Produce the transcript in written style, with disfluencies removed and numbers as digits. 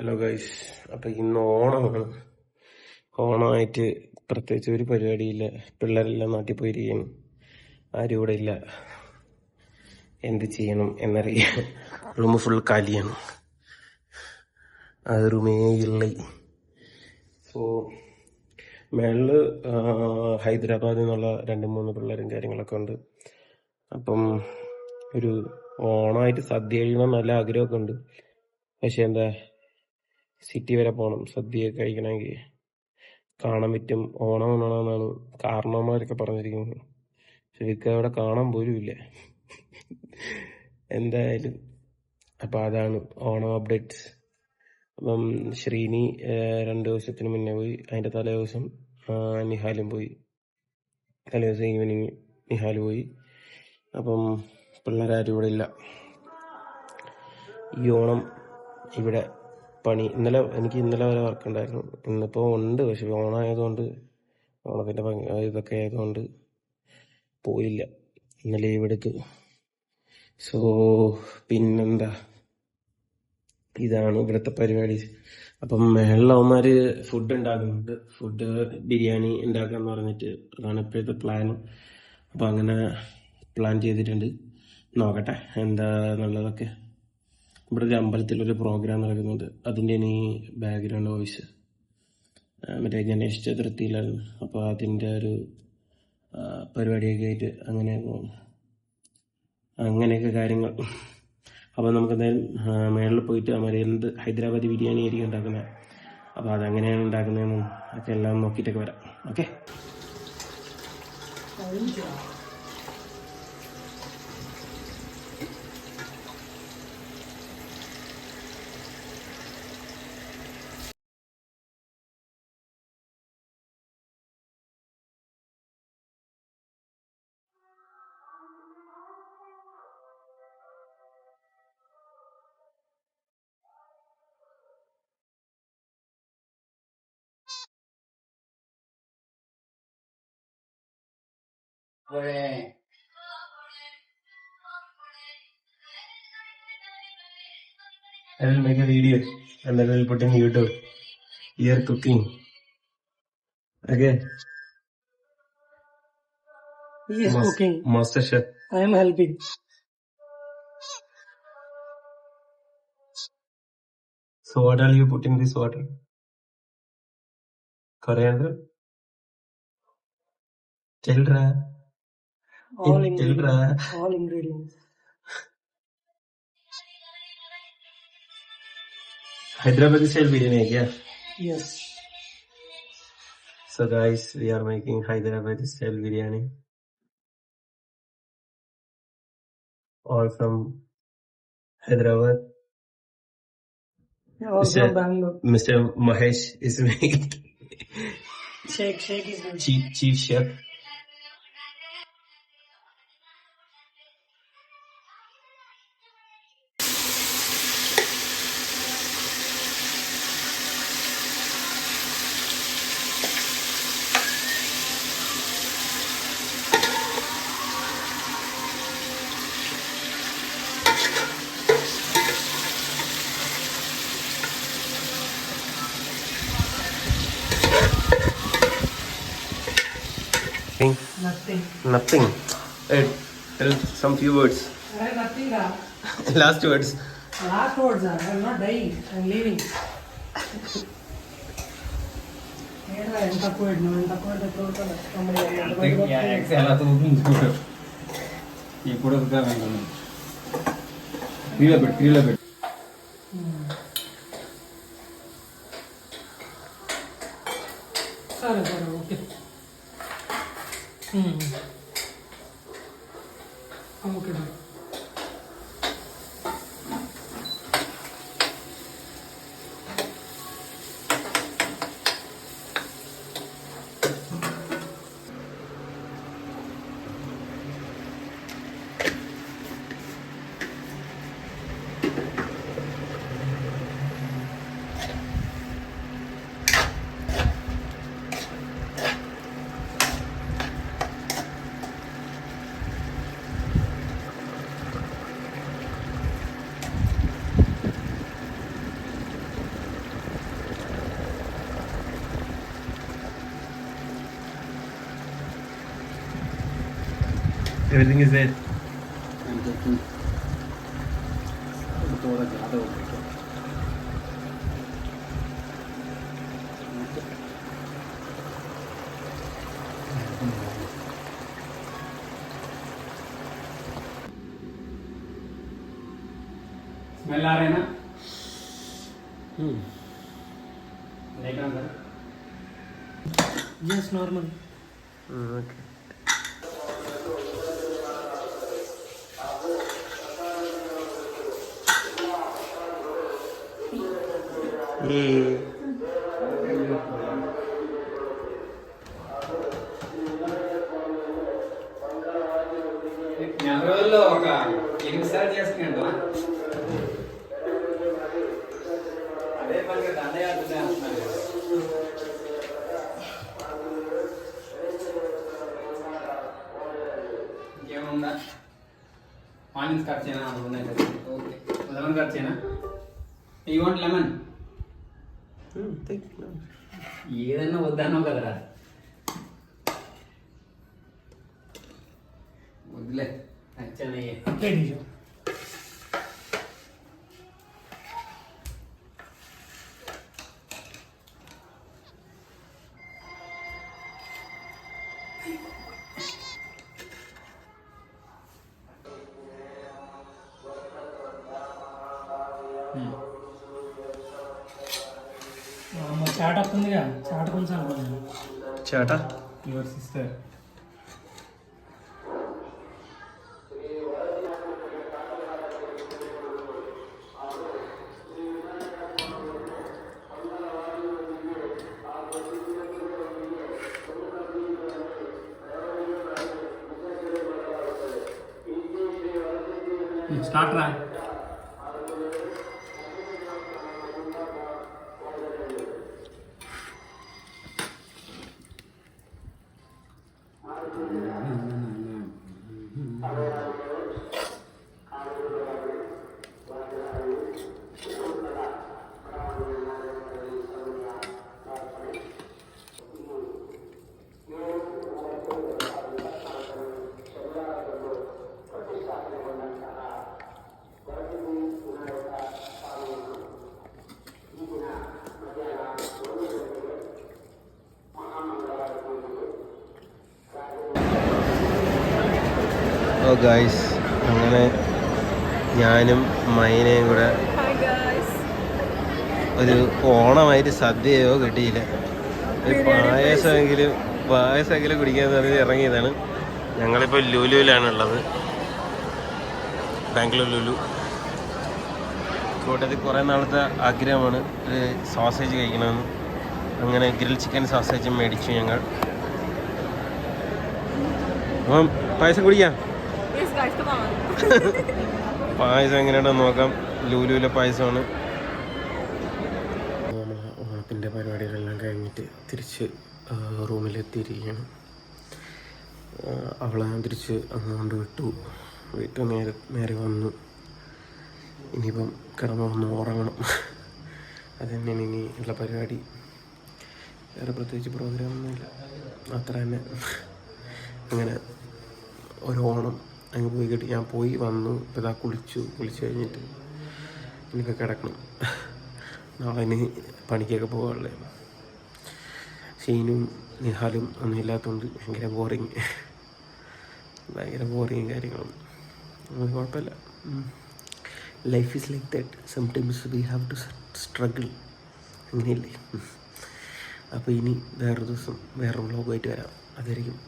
Hello guys, അപ്പൊ ഇന്ന് ഓണമാണ്. ഓണമായിട്ട് പ്രത്യേകിച്ച് ഒരു പരിപാടിയില്ല. പിള്ളേരെല്ലാം നാട്ടിൽ പോയിരിക്കുകയാണ്. ആരും ഇവിടെ ഇല്ല. എന്ത് ചെയ്യണം എന്നറിയാം. റൂം ഫുൾ കാലിയാണ്. അത് റൂമേ ഇല്ല. സോ മേളില് ഹൈദരാബാദിൽ നിന്നുള്ള 2-3 പിള്ളേരും കാര്യങ്ങളൊക്കെ ഉണ്ട്. അപ്പം ഒരു ഓണമായിട്ട് സദ്യ കഴിക്കണം നല്ല ആഗ്രഹമൊക്കെ ഉണ്ട്. പക്ഷെ എന്താ, സിറ്റി വരെ പോകണം സദ്യ കഴിക്കണമെങ്കിൽ. കാണാൻ പറ്റും ഓണം എന്നാണ് കാരണവന്മാരൊക്കെ പറഞ്ഞിരിക്കുന്നത്. ശരിക്കും അവിടെ കാണാൻ പോലും ഇല്ല. എന്തായാലും അപ്പൊ അതാണ് ഓണം അപ്ഡേറ്റ്സ്. അപ്പം ശ്രീനി 2 ദിവസത്തിന് മുന്നേ പോയി. അതിന്റെ തലേ ദിവസം നിഹാലും പോയി. തലേ ദിവസം ഈവനിങ് നിഹാൽ പോയി. അപ്പം പിള്ളേരാരും ഇവിടെ ഇല്ല. ഈ ഓണം ഇവിടെ പണി. എനിക്ക് ഇന്നലെ വരെ വർക്ക് ഉണ്ടായിരുന്നു. ഇന്നിപ്പോ ഉണ്ട്, പക്ഷെ ഓണായതുകൊണ്ട് ഓണത്തിന്റെ ഇതൊക്കെ ആയതുകൊണ്ട് പോയില്ല. ഇന്ന് ലീവ് എടുത്ത്. സോ പിന്നെന്താ, ഇതാണ് ഇവിടുത്തെ പരിപാടി. അപ്പം മേളിലവന്മാര് ഫുഡ് ഉണ്ടാക്കുന്നുണ്ട്. ഫുഡ് ബിരിയാണി ഉണ്ടാക്കാന്ന് പറഞ്ഞിട്ട് അതാണ് ഇപ്പോഴത്തെ പ്ലാൻ. അപ്പൊ അങ്ങനെ പ്ലാൻ ചെയ്തിട്ടുണ്ട്. നോക്കട്ടെ എന്താന്നുള്ളതൊക്കെ. ഇവിടെ ഒരു അമ്പലത്തിലൊരു പ്രോഗ്രാം നടക്കുന്നുണ്ട്. അതിന്റെ ഇനി ബാക്ക്ഗ്രൗണ്ട് വോയിസ് മറ്റേ ഗണേശ ചതുർത്ഥിയിലായിരുന്നു. അപ്പൊ അതിന്റെ ഒരു പരിപാടിയൊക്കെ ആയിട്ട് അങ്ങനെയൊക്കെ കാര്യങ്ങൾ. അപ്പൊ നമുക്ക് എന്തായാലും മേളിൽ പോയിട്ട് എന്ത് ഹൈദരാബാദി ബിരിയാണി ആയിരിക്കും ഉണ്ടാക്കുന്നത്. അപ്പൊ അതെങ്ങനെയാണ് ഉണ്ടാക്കുന്നതെന്നും ഒക്കെ എല്ലാം നോക്കിയിട്ടൊക്കെ വരാം. Okay. I will make a video and then I will put in YouTube. Here cooking. Okay. He is cooking. Master chef. I am helping. So what are you putting this water? Coriander? Childra. All ingredients. Hyderabadi style biryani, yeah. Yes. So guys, we are making Hyderabadi style biryani. All from Hyderabad. All from Bangalore. Mr. Mahesh is making Shake is good. chief chef. Nothing. Hey, tell some few words. Nothing. Last words. Last words. I am not dying. I am leaving. Sorry, okay. Okay, bye. Everything is there. Smell आ रहे हैं ना? देख रहा हूँ Yes, normal. Okay. నెహ్రూలో ఒక 8 సార్లు చేసుకున్నాడు అదే పనిగా దండయాత్ర చేస్తున్నాడు ఇంకేముందా ఆనియన్స్ కట్ చేయనా ఉన్నాయి కదా ఓకే లెమన్ కట్ చేయనా యూ వాంట్ లెమన్ ఏదన్నా వద్దన్నావు కదరా వద్దులే నచ్చనయ్యే Okay, Dijo. మా చాట్ వస్తుందిగా చాట్ కొంచెం Chata? యువర్ సిస్టర్ స్టార్ట్ రా ഓ ഗായ്സ്, അങ്ങനെ ഞാനും മൈനയും കൂടെ ഒരു ഓണമായിട്ട് സദ്യയോ കിട്ടിയില്ല. ഒരു പായസമെങ്കിലും കുടിക്കാൻ പറഞ്ഞ് ഇറങ്ങിയതാണ്. ഞങ്ങളിപ്പോൾ ലുലുവിലാണുള്ളത്, ബാംഗ്ലൂർ ലുലു. കൂട്ടത്തിൽ കുറേ നാളത്തെ ആഗ്രഹമാണ് ഒരു സോസേജ് കഴിക്കണമെന്ന്. അങ്ങനെ ഗ്രിൽ ചിക്കൻ സോസേജ് മേടിച്ചു ഞങ്ങൾ. അപ്പം പായസം കുടിക്കാം. പായസം എങ്ങനെയാണെന്ന് നോക്കാം. ലുലുവിലെ പായസമാണ്. ഓണത്തിൻ്റെ പരിപാടികളെല്ലാം കഴിഞ്ഞിട്ട് തിരിച്ച് റൂമിലെത്തിയിരിക്കുകയാണ്. അവളെ തിരിച്ച് അങ്ങോട്ട് വീട്ടിൽ നേരെ വന്നു. ഇനിയിപ്പം കിടന്നു വന്ന് ഉറങ്ങണം. അത് തന്നെയാണ് ഇനി ഉള്ള പരിപാടി. വേറെ പ്രത്യേകിച്ച് പ്രോഗ്രാമൊന്നുമില്ല, അത്ര തന്നെ. അങ്ങനെ ഒരു ഓണം അങ്ങ് പോയി കിട്ടി. ഞാൻ പോയി വന്നു, ഇപ്പോൾ ഇതാ കുളിച്ച് കഴിഞ്ഞിട്ട് എനിക്ക് കിടക്കണം. നാളെ ഇനി പണിക്കൊക്കെ പോകാനുള്ളത്. ഷീനും നിഹാലും ഒന്നും ഇല്ലാത്തതുകൊണ്ട് ഭയങ്കര ബോറിങ് കാര്യങ്ങളും. അത് കുഴപ്പമില്ല. Life is like that. Sometimes we have to struggle. അങ്ങനെയല്ലേ? അപ്പോൾ ഇനി വേറൊരു ദിവസം വേറൊരു വ്ളോഗായിട്ട് വരാം. അതായിരിക്കും